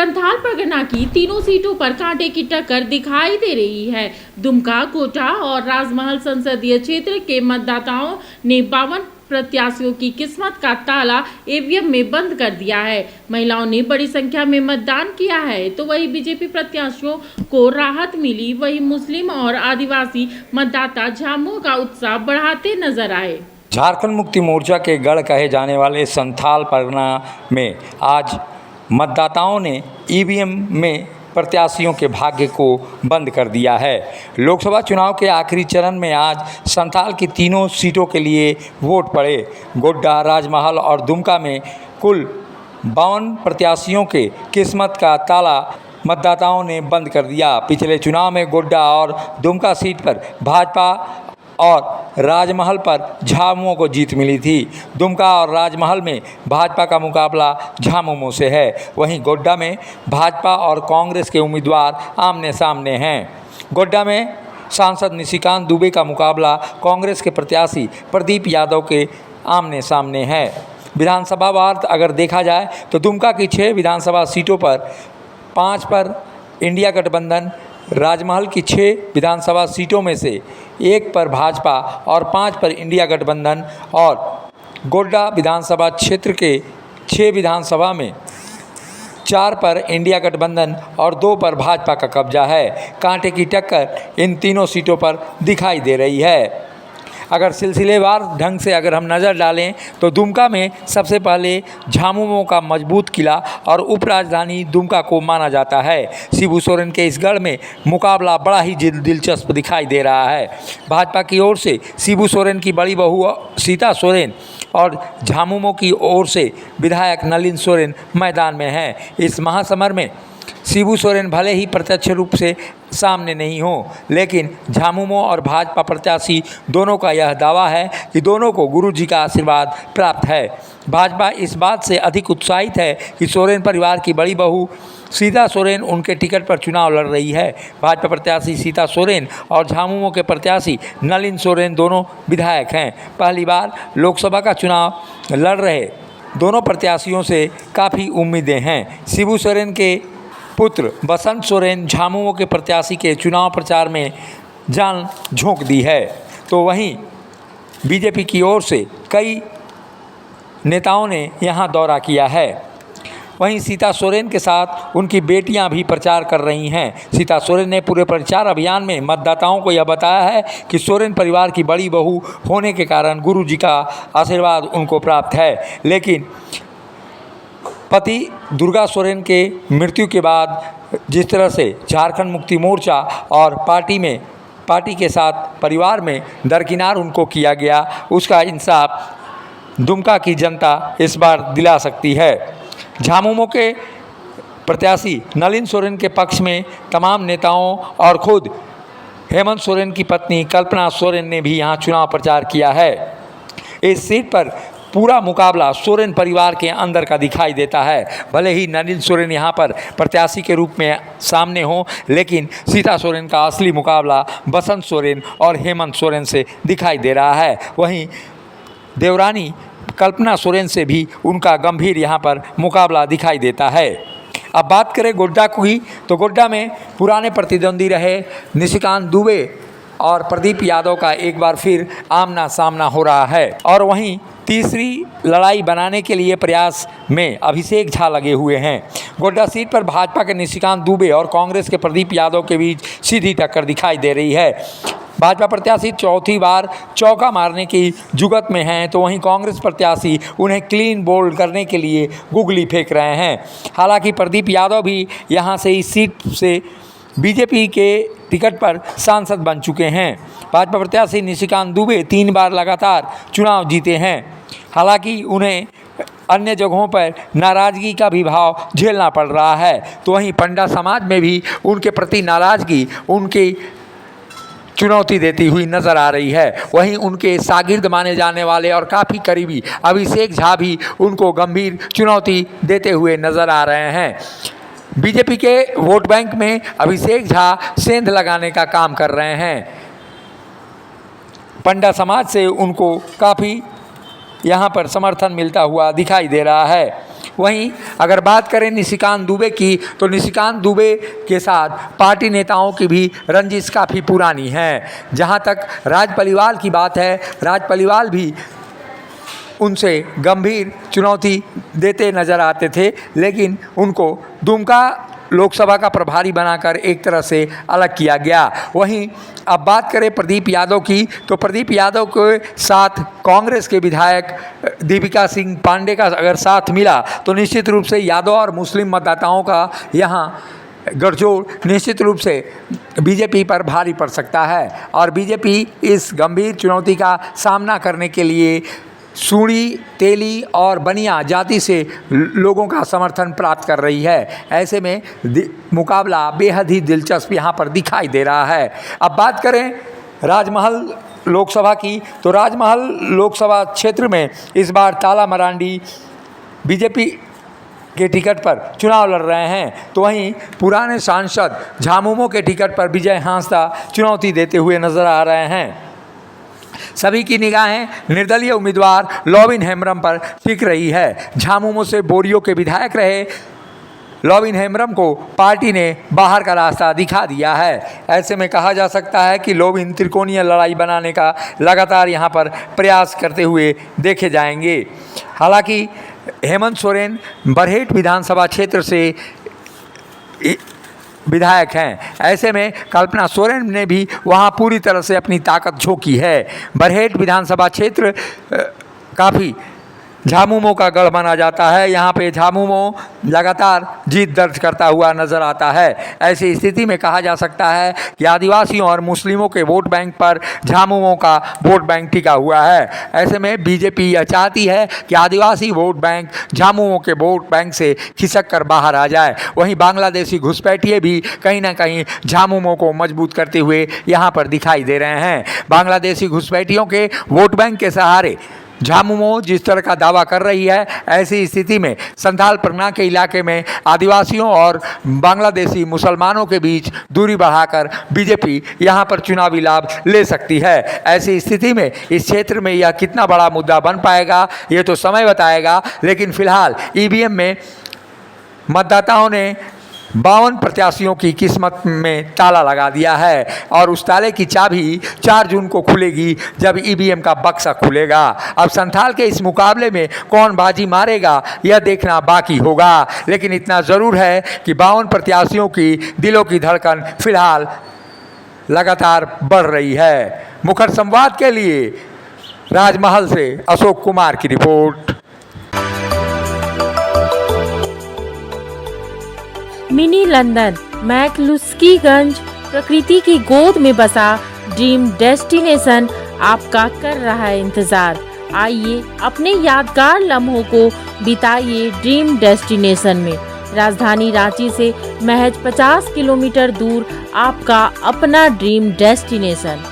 संथाल परगना की तीनों सीटों पर कांटे की टक्कर दिखाई दे रही है। दुमका, कोटा और राजमहल संसदीय क्षेत्र के मतदाताओं ने 52 प्रत्याशियों की किस्मत का ताला ईवीएम में बंद कर दिया है। महिलाओं ने बड़ी संख्या में मतदान किया है, तो वही बीजेपी प्रत्याशियों को राहत मिली। वही मुस्लिम और आदिवासी मतदाता झामुमो का उत्साह बढ़ाते नजर आए। झारखंड मुक्ति मोर्चा के गढ़ कहे जाने वाले संथाल परगना में आज मतदाताओं ने ईवीएम में प्रत्याशियों के भाग्य को बंद कर दिया है। लोकसभा चुनाव के आखिरी चरण में आज संथाल की तीनों सीटों के लिए वोट पड़े। गोड्डा, राजमहल और दुमका में कुल 52 प्रत्याशियों के किस्मत का ताला मतदाताओं ने बंद कर दिया। पिछले चुनाव में गोड्डा और दुमका सीट पर भाजपा और राजमहल पर झामुमो को जीत मिली थी। दुमका और राजमहल में भाजपा का मुकाबला झामुमो से है। वहीं गोड्डा में भाजपा और कांग्रेस के उम्मीदवार आमने सामने हैं। गोड्डा में सांसद निशिकांत दुबे का मुकाबला कांग्रेस के प्रत्याशी प्रदीप यादव के आमने सामने है। विधानसभा वार अगर देखा जाए तो दुमका की 6 विधानसभा सीटों पर 5 पर इंडिया गठबंधन, राजमहल की 6 विधानसभा सीटों में से 1 पर भाजपा और 5 पर इंडिया गठबंधन और गोड्डा विधानसभा क्षेत्र के 6 विधानसभा में 4 पर इंडिया गठबंधन और 2 पर भाजपा का कब्जा है। कांटे की टक्कर इन तीनों सीटों पर दिखाई दे रही है। अगर सिलसिलेवार ढंग से अगर हम नज़र डालें तो दुमका में सबसे पहले झामुमो का मजबूत किला और उपराजधानी दुमका को माना जाता है। शिबू सोरेन के इस गढ़ में मुकाबला बड़ा ही दिलचस्प दिखाई दे रहा है। भाजपा की ओर से शिबू सोरेन की बड़ी बहू सीता सोरेन और झामुमो की ओर से विधायक नलिन सोरेन मैदान में हैं। इस महासमर में शिबू सोरेन भले ही प्रत्यक्ष रूप से सामने नहीं हो, लेकिन झामुमो और भाजपा प्रत्याशी दोनों का यह दावा है कि दोनों को गुरु जी का आशीर्वाद प्राप्त है। भाजपा इस बात से अधिक उत्साहित है कि सोरेन परिवार की बड़ी बहू सीता सोरेन उनके टिकट पर चुनाव लड़ रही है। भाजपा प्रत्याशी सीता सोरेन और झामुमो के प्रत्याशी नलिन सोरेन दोनों विधायक हैं। पहली बार लोकसभा का चुनाव लड़ रहे दोनों प्रत्याशियों से काफ़ी उम्मीदें हैं। शिबू सोरेन के पुत्र बसंत सोरेन झामुमो के प्रत्याशी के चुनाव प्रचार में जान झोंक दी है, तो वहीं बीजेपी की ओर से कई नेताओं ने यहां दौरा किया है। वहीं सीता सोरेन के साथ उनकी बेटियां भी प्रचार कर रही हैं। सीता सोरेन ने पूरे प्रचार अभियान में मतदाताओं को यह बताया है कि सोरेन परिवार की बड़ी बहू होने के कारण गुरु जी का आशीर्वाद उनको प्राप्त है। लेकिन पति दुर्गा सोरेन के मृत्यु के बाद जिस तरह से झारखंड मुक्ति मोर्चा और पार्टी के साथ परिवार में दरकिनार उनको किया गया, उसका इंसाफ दुमका की जनता इस बार दिला सकती है। झामुमो के प्रत्याशी नलिन सोरेन के पक्ष में तमाम नेताओं और खुद हेमंत सोरेन की पत्नी कल्पना सोरेन ने भी यहाँ चुनाव प्रचार किया है। इस सीट पर पूरा मुकाबला सोरेन परिवार के अंदर का दिखाई देता है। भले ही नलिन सोरेन यहाँ पर प्रत्याशी के रूप में सामने हो, लेकिन सीता सोरेन का असली मुकाबला बसंत सोरेन और हेमंत सोरेन से दिखाई दे रहा है। वहीं देवरानी कल्पना सोरेन से भी उनका गंभीर यहाँ पर मुकाबला दिखाई देता है। अब बात करें गोड्डा की, तो गोड्डा में पुराने प्रतिद्वंदी रहे निशिकांत दुबे और प्रदीप यादव का एक बार फिर आमना सामना हो रहा है। और वहीं तीसरी लड़ाई बनाने के लिए प्रयास में अभिषेक झा लगे हुए हैं। गोड्डा सीट पर भाजपा के निशिकांत दुबे और कांग्रेस के प्रदीप यादव के बीच सीधी टक्कर दिखाई दे रही है। भाजपा प्रत्याशी चौथी बार चौका मारने की जुगत में हैं, तो वहीं कांग्रेस प्रत्याशी उन्हें क्लीन बोल्ड करने के लिए गुगली फेंक रहे हैं। हालांकि प्रदीप यादव भी यहां से इस सीट से बीजेपी के टिकट पर सांसद बन चुके हैं। भाजपा प्रत्याशी निशिकांत दुबे 3 बार लगातार चुनाव जीते हैं। हालांकि उन्हें अन्य जगहों पर नाराज़गी का भी भाव झेलना पड़ रहा है, तो वहीं पंडा समाज में भी उनके प्रति नाराज़गी उनकी चुनौती देती हुई नज़र आ रही है। वहीं उनके शागिर्द माने जाने वाले और काफ़ी करीबी अभिषेक झा भी उनको गंभीर चुनौती देते हुए नज़र आ रहे हैं। बीजेपी के वोट बैंक में अभिषेक झा सेंध लगाने का काम कर रहे हैं। पंडा समाज से उनको काफ़ी यहाँ पर समर्थन मिलता हुआ दिखाई दे रहा है। वहीं अगर बात करें निशिकांत दुबे की, तो निशिकांत दुबे के साथ पार्टी नेताओं की भी रंजिश काफ़ी पुरानी है। जहां तक राज पलिवाल की बात है, राज पलिवाल भी उनसे गंभीर चुनौती देते नज़र आते थे, लेकिन उनको दुमका लोकसभा का प्रभारी बनाकर एक तरह से अलग किया गया। वहीं अब बात करें प्रदीप यादव की, तो प्रदीप यादव के साथ कांग्रेस के विधायक दीपिका सिंह पांडे का अगर साथ मिला तो निश्चित रूप से यादव और मुस्लिम मतदाताओं का यहाँ गठजोड़ निश्चित रूप से बीजेपी पर भारी पड़ सकता है। और बीजेपी इस गंभीर चुनौती का सामना करने के लिए सूड़ी, तेली और बनिया जाति से लोगों का समर्थन प्राप्त कर रही है। ऐसे में मुकाबला बेहद ही दिलचस्प यहाँ पर दिखाई दे रहा है। अब बात करें राजमहल लोकसभा की, तो राजमहल लोकसभा क्षेत्र में इस बार ताला मरांडी बीजेपी के टिकट पर चुनाव लड़ रहे हैं, तो वहीं पुराने सांसद झामुमो के टिकट पर विजय हांसदा चुनौती देते हुए नजर आ रहे हैं। सभी की निगाहें निर्दलीय उम्मीदवार लॉविन हेम्ब्रम पर टिक रही है। झामुमो से बोरियो के विधायक रहे लॉविन हेम्ब्रम को पार्टी ने बाहर का रास्ता दिखा दिया है। ऐसे में कहा जा सकता है कि लॉविन त्रिकोणीय लड़ाई बनाने का लगातार यहां पर प्रयास करते हुए देखे जाएंगे। हालांकि हेमंत सोरेन बरहेट विधानसभा क्षेत्र से विधायक हैं। ऐसे में कल्पना सोरेन ने भी वहां पूरी तरह से अपनी ताकत झोंकी है। बरहेट विधानसभा क्षेत्र काफ़ी झामुमो का गढ़ माना जाता है। यहाँ पे झामुमो लगातार जीत दर्ज करता हुआ नज़र आता है। ऐसी स्थिति में कहा जा सकता है कि आदिवासियों और मुस्लिमों के वोट बैंक पर झामुमो का वोट बैंक टिका हुआ है। ऐसे में बीजेपी यह चाहती है कि आदिवासी वोट बैंक झामुमो के वोट बैंक से खिसक कर बाहर आ जाए। वहीं बांग्लादेशी घुसपैठिए भी कहीं ना कहीं झामुमो को मजबूत करते हुए यहाँ पर दिखाई दे रहे हैं। बांग्लादेशी घुसपैठियों के वोट बैंक के सहारे झामुमो जिस तरह का दावा कर रही है, ऐसी स्थिति में संथाल परगना के इलाके में आदिवासियों और बांग्लादेशी मुसलमानों के बीच दूरी बढ़ाकर बीजेपी यहां पर चुनावी लाभ ले सकती है। ऐसी स्थिति में इस क्षेत्र में यह कितना बड़ा मुद्दा बन पाएगा ये तो समय बताएगा, लेकिन फिलहाल ईवीएम में मतदाताओं ने 52 प्रत्याशियों की किस्मत में ताला लगा दिया है और उस ताले की चाबी 4 जून को खुलेगी जब ईवीएम का बक्सा खुलेगा। अब संथाल के इस मुकाबले में कौन बाजी मारेगा यह देखना बाकी होगा, लेकिन इतना ज़रूर है कि 52 प्रत्याशियों की दिलों की धड़कन फिलहाल लगातार बढ़ रही है। मुखर संवाद के लिए राजमहल से अशोक कुमार की रिपोर्ट। मिनी लंदन मैक्लुस्कीगंज प्रकृति की गोद में बसा ड्रीम डेस्टिनेशन आपका कर रहा है इंतजार। आइए अपने यादगार लम्हों को बिताइए ड्रीम डेस्टिनेशन में। राजधानी रांची से महज 50 किलोमीटर दूर आपका अपना ड्रीम डेस्टिनेशन।